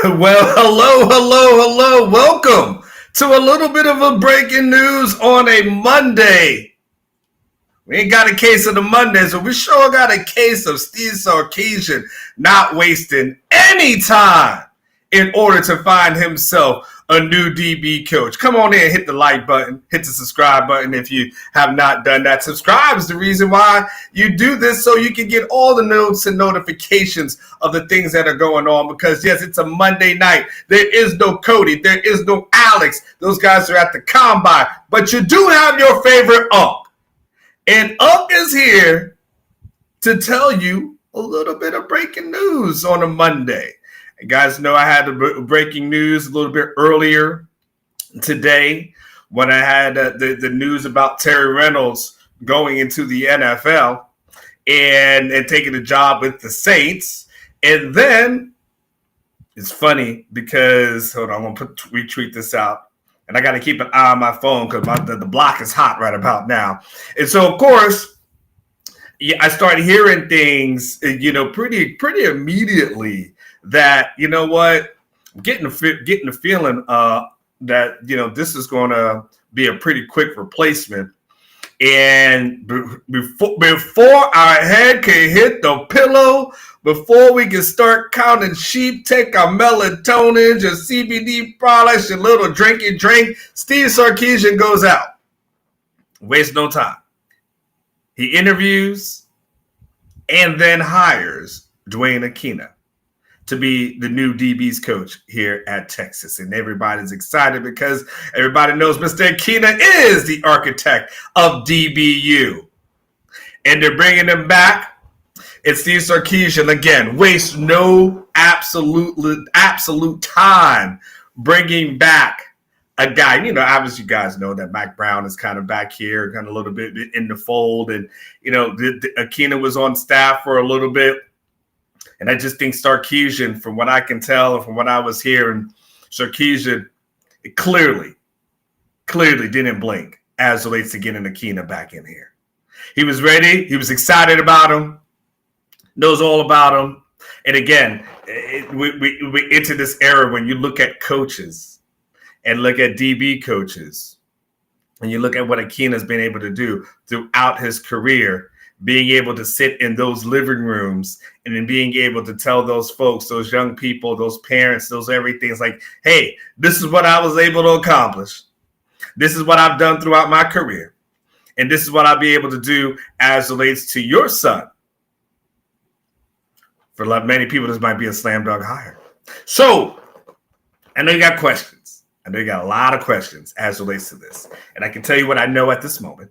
Well, hello. Welcome to a little bit of a breaking news on a Monday. We ain't got a case of the Mondays, but we sure got a case of Steve Sarkeesian not wasting any time in order to find himself a new DB coach. Come on in, hit the like button, hit the subscribe button if you have not done that. Subscribe is the reason why you do this, so you can get all the notes and notifications of the things that are going on. Because yes, it's a Monday night. There is no Cody, there is no Alex. Those guys are at the combine, but you do have your favorite Ump. And Ump is here to tell you a little bit of breaking news on a Monday. You guys know I had the breaking news a little bit earlier today when I had the news about Terry Reynolds going into the NFL and taking a job with the Saints. And then it's funny because, hold on, I'm going to retweet this out. And I got to keep an eye on my phone because the block is hot right about now. And so, of course, I started hearing things, pretty immediately that, you know what, getting the feeling that, this is going to be a pretty quick replacement. And before our head can hit the pillow, before we can start counting sheep, take our melatonin, your CBD products, your little drinky drink, Steve Sarkeesian goes out. Waste no time. He interviews and then hires Dwayne Akina to be the new DB's coach here at Texas. And everybody's excited because everybody knows Mr. Akina is the architect of DBU. And they're bringing him back. And Steve Sarkeesian, again, wastes no absolute time bringing back a guy. Obviously you guys know that Mac Brown is kind of back here, kind of a little bit in the fold. And, Akina was on staff for a little bit. And I just think Sarkeesian, from what I can tell and from what I was hearing, Sarkeesian clearly didn't blink as relates to getting Akina back in here. He was ready. He was excited about him. Knows all about him. And again, we into this era when you look at coaches and look at DB coaches and you look at what Akina's been able to do throughout his career, being able to sit in those living rooms and then being able to tell those folks, those young people, those parents, those everything. It's like, hey, this is what I was able to accomplish. This is what I've done throughout my career. And this is what I'll be able to do as relates to your son. For many people, this might be a slam dunk hire. So I know you got questions. I know you got a lot of questions as relates to this. And I can tell you what I know at this moment.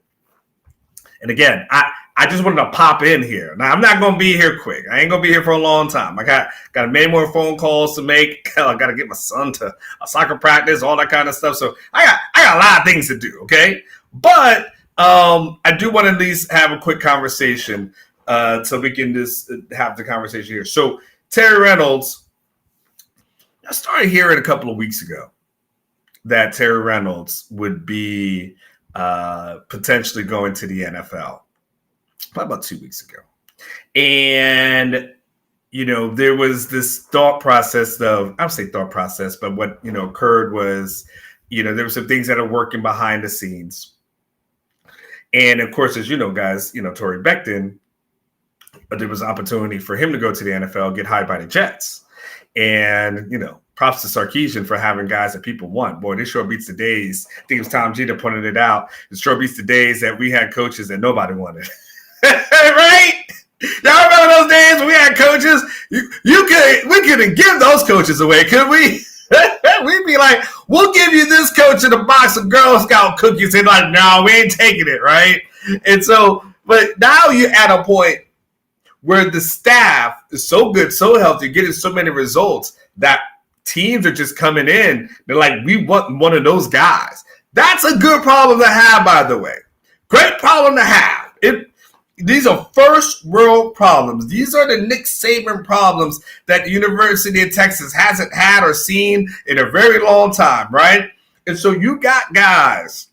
And again, I just wanted to pop in here. Now, I'm not going to be here quick. I ain't going to be here for a long time. I got many more phone calls to make. I got to get my son to a soccer practice, all that kind of stuff. So I got a lot of things to do, okay? But I do want to at least have a quick conversation so we can just have the conversation here. So Terry Reynolds, I started hearing a couple of weeks ago that Terry Reynolds would be potentially going to the NFL. Probably about 2 weeks ago. And, there was this thought process of, I would say thought process, but what, occurred was, there were some things that are working behind the scenes. And of course, as you know, guys, Torrey Becton, there was an opportunity for him to go to the NFL, get hired by the Jets. And, props to Sarkeesian for having guys that people want. Boy, this sure beats the days. I think it was Tom G that pointed it out. It sure beats the days that we had coaches that nobody wanted. Right? Y'all remember those days when we had coaches? We couldn't give those coaches away, could we? We'd be like, we'll give you this coach in a box of Girl Scout cookies. And like, no, we ain't taking it, right? And so, but now you're at a point where the staff is so good, so healthy, getting so many results that teams are just coming in. They're like, we want one of those guys. That's a good problem to have, by the way. Great problem to have. These are first world problems. These are the Nick Saban problems that the University of Texas hasn't had or seen in a very long time, right? And so you got guys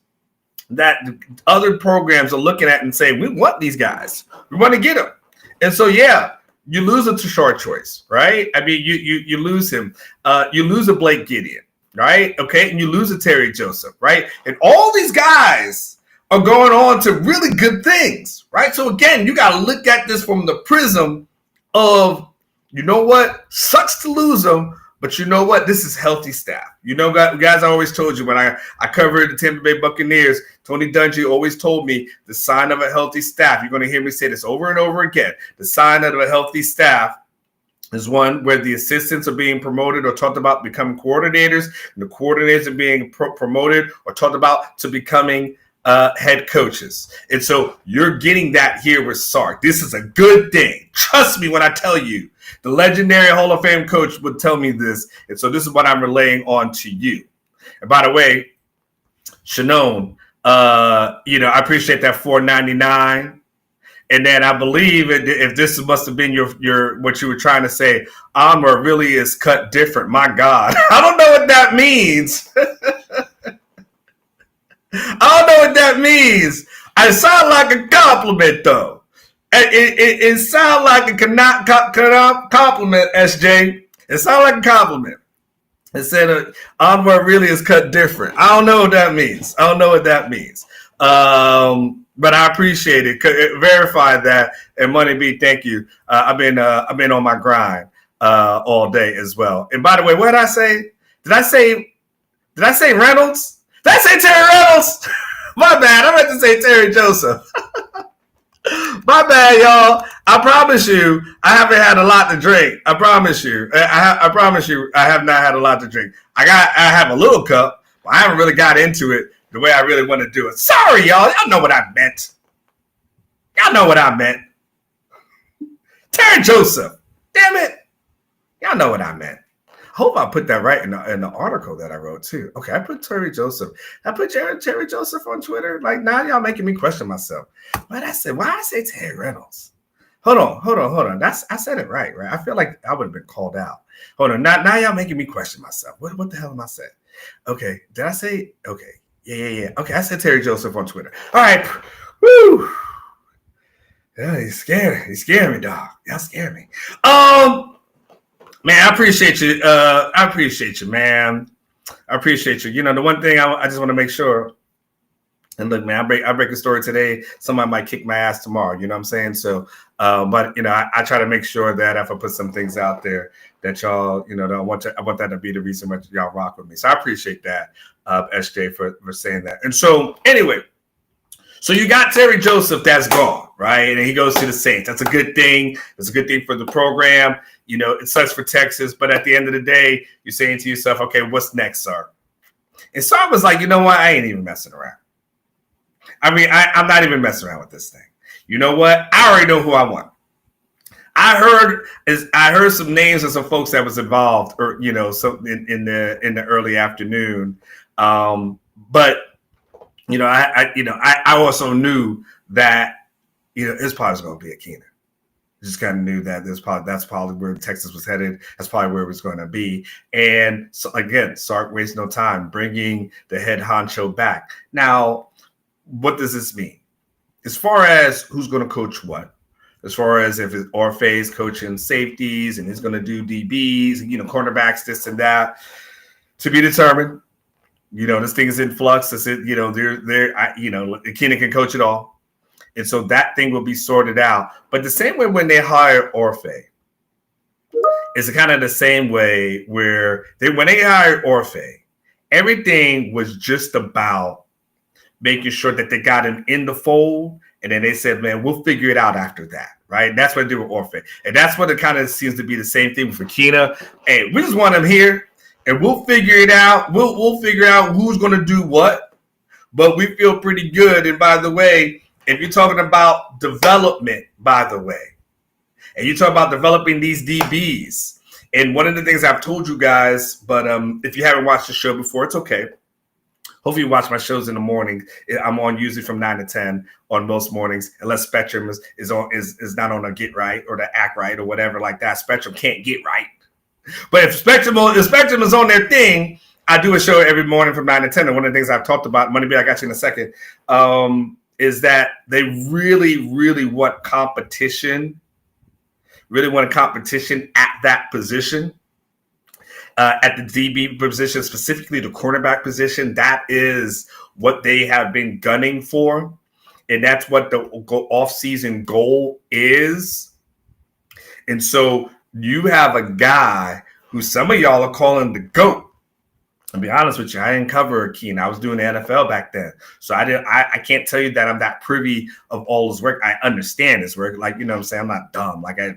that other programs are looking at and saying, we want these guys. We want to get them. And so, yeah, You lose a Tashard Choice, right? I mean, you lose him. You lose a Blake Gideon, right? Okay, and you lose a Terry Joseph, right? And all these guys are going on to really good things, right? So again, you got to look at this from the prism of, you know what, sucks to lose them, but you know what, this is healthy staff. You know, guys, I always told you when I covered the Tampa Bay Buccaneers, Tony Dungy always told me the sign of a healthy staff, you're going to hear me say this over and over again, the sign of a healthy staff is one where the assistants are being promoted or talked about becoming coordinators, and the coordinators are being promoted or talked about to becoming head coaches. And so you're getting that here with Sark. This is a good thing. Trust me when I tell you. The legendary Hall of Fame coach would tell me this. And so this is what I'm relaying on to you. And by the way, Shannon, I appreciate that $4.99. And then I believe if this must have been your what you were trying to say, Onward really is cut different. My God. I don't know what that means. I don't know what that means. It sounds like a compliment, though. It sounds like a compliment, SJ. It sounds like a compliment. It said Onward really is cut different. I don't know what that means. But I appreciate it. Verify that. And Money B, thank you. I've been on my grind all day as well. And by the way, what did I say? Did I say Reynolds? Did I say Terry Reynolds? My bad. I meant to say Terry Joseph. My bad, y'all. I promise you, I haven't had a lot to drink. I promise you. I promise you, I have not had a lot to drink. I have a little cup, but I haven't really got into it the way I really want to do it. Sorry, y'all. Y'all know what I meant. Terry Joseph. Damn it. Y'all know what I meant. I hope I put that right in the article that I wrote too. Okay, I put Terry Joseph. I put Terry Joseph on Twitter. Like, now y'all making me question myself. Why I say Terry Reynolds? Hold on. I said it right? I feel like I would have been called out. Hold on. Now y'all making me question myself. What the hell am I saying? Okay, did I say? Okay, yeah. Okay, I said Terry Joseph on Twitter. All right. Woo. Yeah, he's scared me, dog. Y'all scare me. Man, I appreciate you. Man. I appreciate you. You know, the one thing I just want to make sure. And look, man, I break a story today. Somebody might kick my ass tomorrow. You know what I'm saying? So, but you know, I try to make sure that if I put some things out there, that y'all, you know, I want that to be the reason why y'all rock with me. So I appreciate that, SJ, for saying that. And so, anyway, so you got Terry Joseph that's gone, right? And he goes to the Saints. That's a good thing. It's a good thing for the program. You know, it sucks for Texas, but at the end of the day, you're saying to yourself, okay, what's next, Sark? And Sark was like, you know what? I ain't even messing around. I mean, I'm not even messing around with this thing. You know what? I already know who I want. I heard some names of some folks that was involved, or you know, some in the early afternoon. But you know, I also knew that you know it's probably going to be Akina. Just kind of knew that that's probably where Texas was headed. That's probably where it was going to be. And so again, Sark wastes no time bringing the head honcho back. Now, what does this mean? As far as who's going to coach what, as far as if it's Orfe's coaching safeties and he's going to do DBs and, you know, cornerbacks, this and that, to be determined. You know, this thing is in flux. You know, Akina can coach it all. And so that thing will be sorted out. But the same way when they hired Orfe, it's kind of the same way where when they hired Orfe, everything was just about making sure that they got him in the fold. And then they said, man, we'll figure it out after that. Right. That's what they did with Orfe. And that's what it kind of seems to be the same thing with Akina. Hey, we just want him here and we'll figure it out. We'll figure out who's going to do what. But we feel pretty good. And by the way, if you're talking about development, by the way, and you talk about developing these DBs, and one of the things I've told you guys, but if you haven't watched the show before, it's okay. Hopefully you watch my shows in the morning. I'm on usually from 9 to 10 on most mornings, unless Spectrum is not on a get right or the act right or whatever like that. Spectrum can't get right. But if Spectrum is on their thing, I do a show every morning from 9 to 10. And one of the things I've talked about, Money B, I got you in a second, is that they really, really want competition really want a competition at that position. At the DB position, specifically the cornerback position, that is what they have been gunning for. And that's what the off-season goal is. And so you have a guy who some of y'all are calling the GOAT. I'll be honest with you, I didn't cover Akina. I was doing the NFL back then. So I can't tell you that I'm that privy of all his work. I understand his work. Like, you know what I'm saying? I'm not dumb. Like I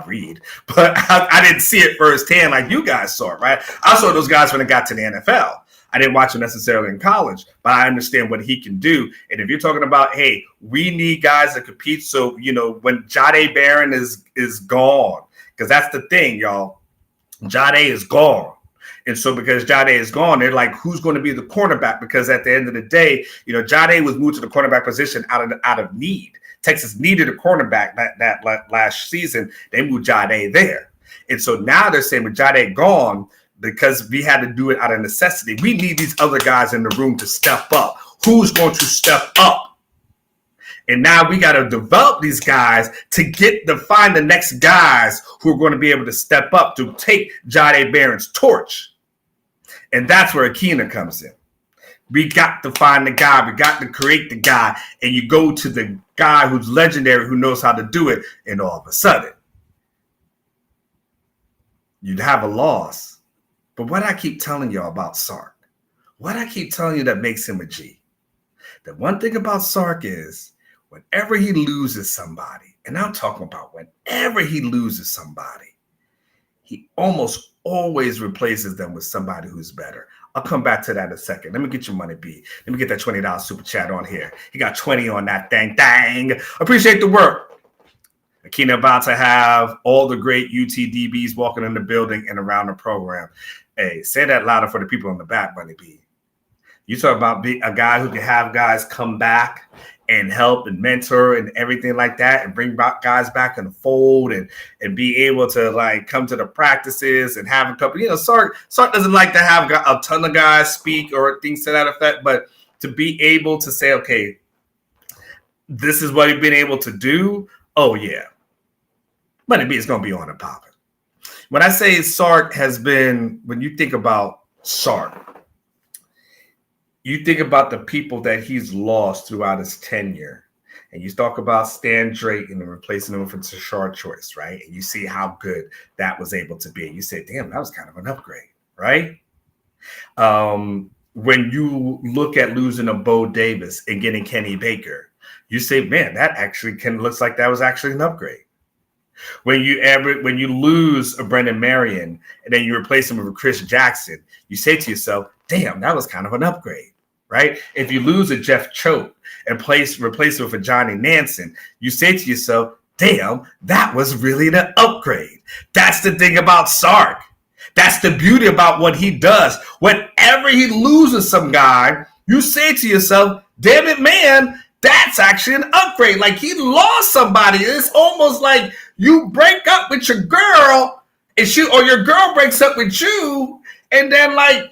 read. But I didn't see it firsthand like you guys saw it, right? I saw those guys when it got to the NFL. I didn't watch him necessarily in college, but I understand what he can do. And if you're talking about, hey, we need guys that compete. So, you know, when Jahdae Barron is gone, because that's the thing, y'all. Jahdae is gone. And so because Jahdae is gone, they're like, who's going to be the cornerback? Because at the end of the day, you know, Jahdae was moved to the cornerback position out of need. Texas needed a cornerback that last season. They moved Jahdae there. And so now they're saying with Jahdae gone, because we had to do it out of necessity, we need these other guys in the room to step up. Who's going to step up? And now we got to develop these guys to find the next guys who are going to be able to step up to take Jahdae Barron's torch. And that's where Akina comes in. We got to find the guy. We got to create the guy. And you go to the guy who's legendary, who knows how to do it. And all of a sudden, you'd have a loss. But what I keep telling y'all about Sark, what I keep telling you that makes him a G, the one thing about Sark is whenever he loses somebody, and I'm talking about whenever he loses somebody, he almost always replaces them with somebody who's better. I'll come back to that in a second. Let me get your money, B. Let me get that $20 super chat on here. He got 20 on that thing. Dang. Appreciate the work. Akina about to have all the great UTDBs walking in the building and around the program. Hey, say that louder for the people in the back, Money B. You talk about a guy who can have guys come back and help and mentor and everything like that and bring guys back in the fold and be able to like come to the practices and have a couple, you know, Sark doesn't like to have a ton of guys speak or things to that effect, but to be able to say, okay, this is what he's been able to do. Oh yeah. Money B is going to be on and popping. When I say Sark has been, when you think about Sark, you think about the people that he's lost throughout his tenure, and you talk about Stan Drayton and replacing him with a Tashard Choice, right? And you see how good that was able to be. And you say, damn, that was kind of an upgrade, right? When you look at losing a Bo Davis and getting Kenny Baker, you say, man, that actually looks like that was actually an upgrade. When you lose a Brendan Marion and then you replace him with Chris Jackson, you say to yourself, damn, that was kind of an upgrade, right? If you lose a Jeff Choate and replace him with a Johnny Nansen, you say to yourself, damn, that was really an upgrade. That's the thing about Sark. That's the beauty about what he does. Whenever he loses some guy, you say to yourself, damn it, man, that's actually an upgrade. Like he lost somebody. It's almost like you break up with your girl or your girl breaks up with you, and then like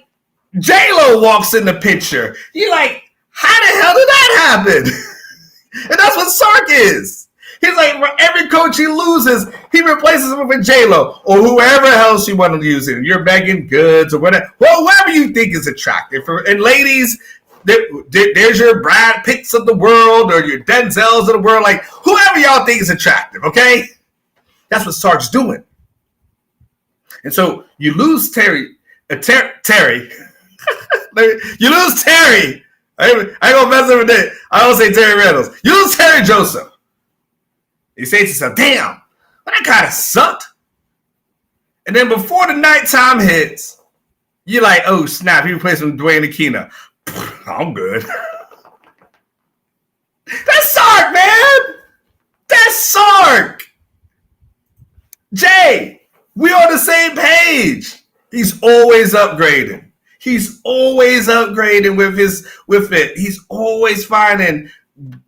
J-Lo walks in the picture. You're like, how the hell did that happen? And that's what Sark is. He's like, for every coach he loses, he replaces him with a J-Lo or whoever else you want to use it. You're Megan Goods or whatever. Well, whoever you think is attractive. And ladies, there's your Brad Pitts of the world or your Denzels of the world. Like, whoever y'all think is attractive, okay? That's what Sark's doing. And so you lose Terry. You lose Terry. I ain't gonna mess up with that. I don't say Terry Reynolds. You lose Terry Joseph. You say to yourself, damn, well, that kind of sucked. And then before the nighttime hits, you're like, oh, snap, he replaced him with Dwayne Akina. I'm good. That's Sark, man. That's Sark. Jay, we on the same page. He's always upgrading. He's always upgrading with it. He's always finding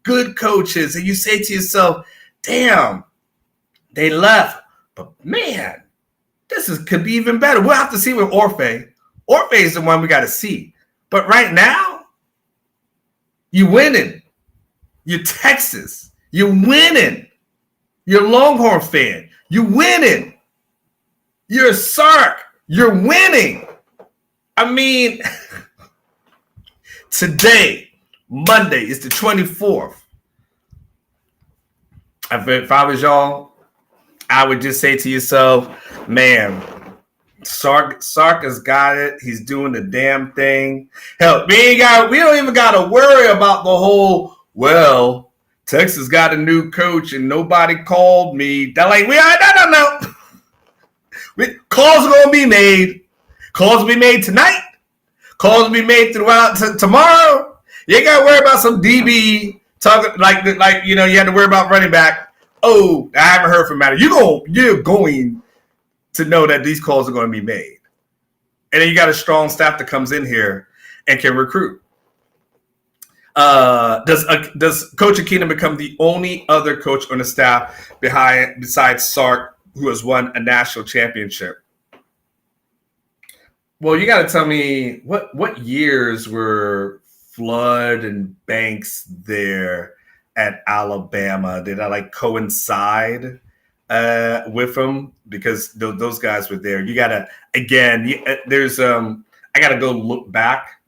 good coaches. And you say to yourself, damn, they left. But man, could be even better. We'll have to see with Orfe. Orfe is the one we got to see. But right now, you're winning. You're Texas. You're winning. You're a Longhorn fan. You winning. You're Sark. You're winning. I mean, today, Monday, is the 24th. If I was y'all, I would just say to yourself, man, Sark has got it. He's doing the damn thing. Hell, we don't even got to worry about the whole, well, Texas got a new coach and nobody called me. They're like, no. Calls are going to be made. Calls will be made tonight. Calls will be made throughout tomorrow. You ain't got to worry about some DB talking like you had to worry about running back. Oh, I haven't heard from Matter. You're going to know that these calls are going to be made. And then you got a strong staff that comes in here and can recruit. Does Coach Akina become the only other coach on the staff besides Sark who has won a national championship? Well, you got to tell me what years were Flood and Banks there at Alabama? Did I coincide with them? Because those guys were there. You got to, again, there's I got to go look back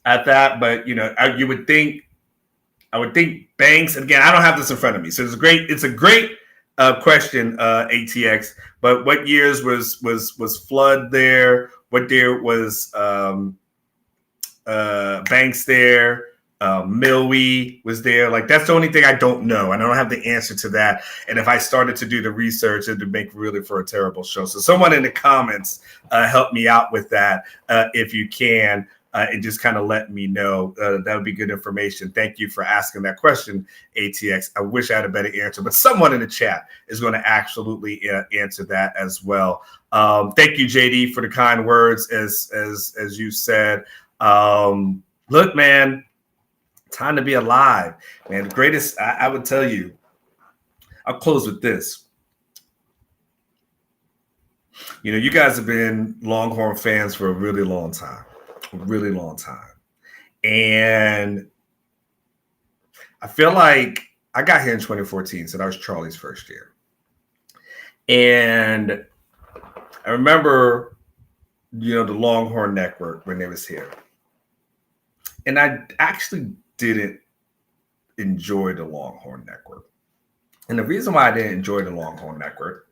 at that, but I would think Banks. Again, I don't have this in front of me, so it's a great question, ATX. But what years was Flood there? What year was Banks there? Milwee was there. That's the only thing I don't know, and I don't have the answer to that. And if I started to do the research, it would make really for a terrible show. So someone in the comments help me out with that if you can. And just kind of let me know. That would be good information. Thank you for asking that question, ATX. I wish I had a better answer, but someone in the chat is going to absolutely answer that as well. Thank you, JD, for the kind words, as you said. Look, man, time to be alive, man. The greatest, I would tell you. I'll close with this. You guys have been Longhorn fans for a really long time. And I feel like I got here in 2014, so that was Charlie's first year. And I remember, the Longhorn Network when they was here. And I actually didn't enjoy the Longhorn Network. And the reason why I didn't enjoy the Longhorn Network,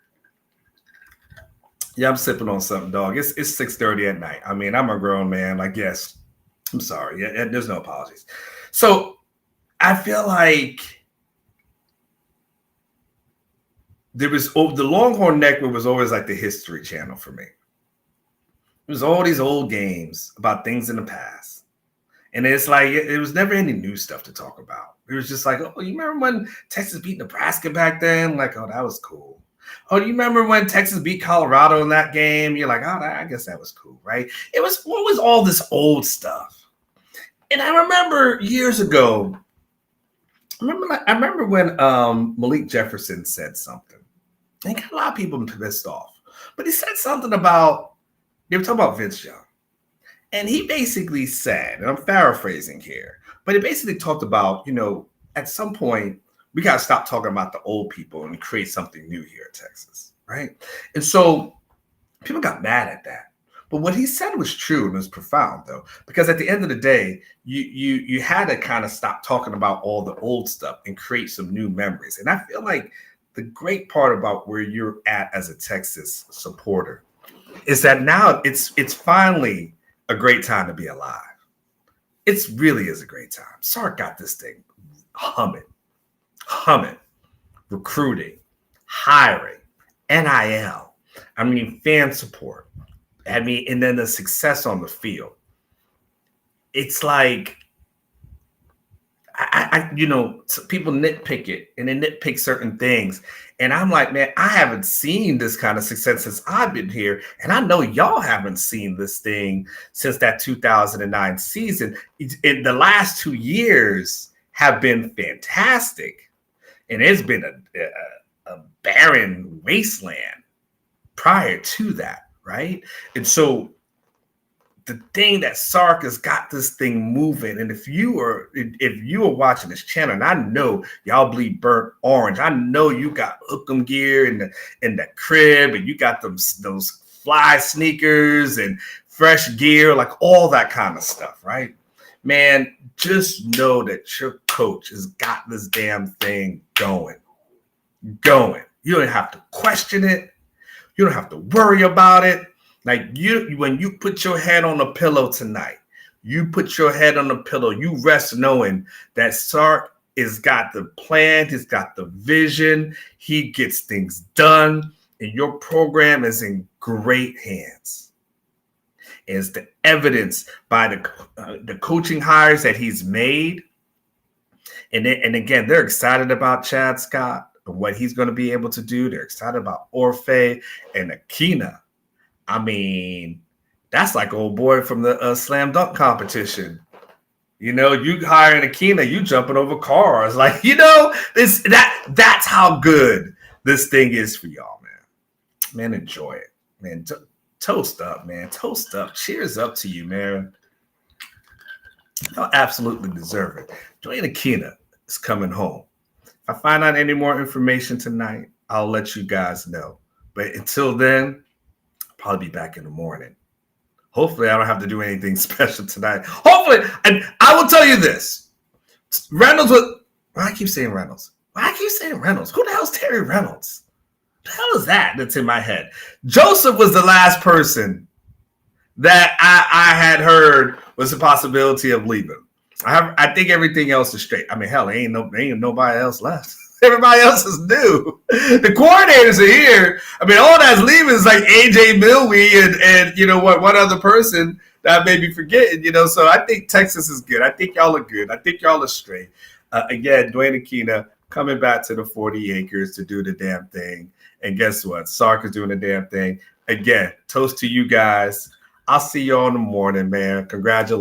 yeah, I'm sipping on something, dog. It's 6:30 at night. I mean, I'm a grown man. Yes, I'm sorry. Yeah, there's no apologies. So I feel like the Longhorn Network was always like the History Channel for me. It was all these old games about things in the past. And it's it was never any new stuff to talk about. It was just oh, you remember when Texas beat Nebraska back then? Oh, that was cool. Oh, do you remember when Texas beat Colorado in that game? You're oh, I guess that was cool, right? It was always all this old stuff. And I remember years ago, I remember when Malik Jefferson said something. And got a lot of people pissed off. But he said something about, they were talking about Vince Young. And he basically said, and I'm paraphrasing here, but he basically talked about, at some point, we got to stop talking about the old people and create something new here in Texas, right? And so people got mad at that. But what he said was true and it was profound, though, because at the end of the day, you had to kind of stop talking about all the old stuff and create some new memories. And I feel like the great part about where you're at as a Texas supporter is that now it's finally a great time to be alive. It really is a great time. Sark got this thing humming, recruiting, hiring, NIL. I mean, fan support. And then the success on the field. It's people nitpick it and they nitpick certain things. And I'm man, I haven't seen this kind of success since I've been here. And I know y'all haven't seen this thing since that 2009 season. In the last 2 years have been fantastic. And it's been a barren wasteland prior to that, right? And so the thing that Sark has got this thing moving. And if you are watching this channel, and I know y'all bleed burnt orange, I know you got Hookem gear in the crib, and you got those fly sneakers and fresh gear, like all that kind of stuff, right? Man, just know that your coach has got this damn thing going. You don't have to question it. You don't have to worry about it. Like when you put your head on the pillow tonight, you put your head on the pillow, you rest knowing that Sark has got the plan, he's got the vision, he gets things done, and your program is in great hands. Is the evidence by the coaching hires that he's made. And again, they're excited about Chad Scott and what he's going to be able to do. They're excited about Orfe and Akina. I mean, that's like old boy from the slam dunk competition. You hiring Akina, you jumping over cars. Like, that's how good this thing is for y'all, man. Man, enjoy it. Man, toast up, man. Toast up. Cheers up to you, man. Y'all absolutely deserve it. Dwayne Akina is coming home. If I find out any more information tonight, I'll let you guys know. But until then, I'll probably be back in the morning. Hopefully, I don't have to do anything special tonight. Hopefully, and I will tell you this. Reynolds was... Why I keep saying Reynolds? Why I keep saying Reynolds? Who the hell's Terry Reynolds? What the hell is that that's in my head? Joseph was the last person that I had heard was a possibility of leaving. I think everything else is straight. I mean, hell, ain't nobody else left. Everybody else is new. The coordinators are here. I mean, all that's leaving is like AJ Milwee and you know what, one other person that I may be forgetting, So I think Texas is good. I think y'all are good. I think y'all are straight. Again, Dwayne Akina coming back to the 40 acres to do the damn thing. And guess what? Sark is doing the damn thing. Again, toast to you guys. I'll see you all in the morning, man. Congratulations.